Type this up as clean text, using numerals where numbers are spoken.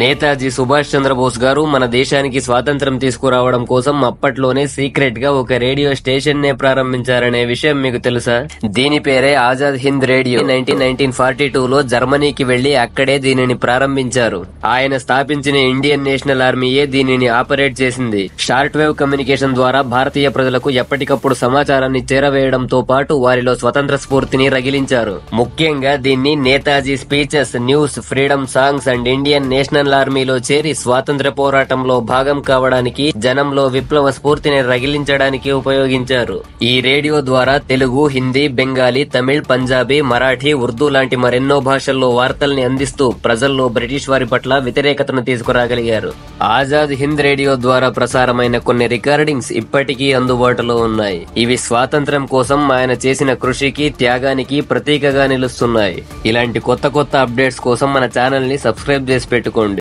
నేతాజీ సుభాష్ చంద్రబోస్ గారు మన దేశానికి స్వాతంత్రం తీసుకురావడం కోసం అప్పట్లోనే సీక్రెట్ గా ఒక రేడియో స్టేషన్ నే ప్రారంభించారనే విషయం మీకు తెలుసా? దీని పేరే ఆజాద్ హింద్ రేడియో. 1942లో జర్మనీకి వెళ్లి అక్కడే దీనిని ప్రారంభించారు. ఆయన స్థాపించిన ఇండియన్ నేషనల్ ఆర్మీయే దీనిని ఆపరేట్ చేసింది. షార్ట్ వేవ్ కమ్యూనికేషన్ ద్వారా భారతీయ ప్రజలకు ఎప్పటికప్పుడు సమాచారాన్ని చేరవేయడంతో పాటు వారిలో స్వతంత్ర స్ఫూర్తిని రగిలించారు. ముఖ్యంగా దీన్ని Netaji speeches, news, freedom songs and Indian national ఆర్మీలో చేరి స్వాతంత్ర పోరాటంలో భాగం కావడానికి, జనంలో విప్లవ స్ఫూర్తిని రగిలించడానికి ఉపయోగించారు. ఈ రేడియో ద్వారా తెలుగు, హిందీ, బెంగాలీ, తమిళ్, పంజాబీ, మరాఠీ, ఉర్దూ లాంటి మరెన్నో భాషల్లో వార్తల్ని అందిస్తూ ప్రజల్లో బ్రిటిష్ వారి పట్ల వ్యతిరేకతను తీసుకురాగలిగారు. ఆజాద్ హింద్ రేడియో ద్వారా ప్రసారమైన కొన్ని రికార్డింగ్స్ ఇప్పటికీ అందుబాటులో ఉన్నాయి. ఇవి స్వాతంత్ర్యం కోసం ఆయన చేసిన కృషికి, త్యాగానికి ప్రతీకగా నిలుస్తున్నాయి. ఇలాంటి కొత్త కొత్త అప్డేట్స్ కోసం మన ఛానల్ ని సబ్స్క్రైబ్ చేసి పెట్టుకోండి.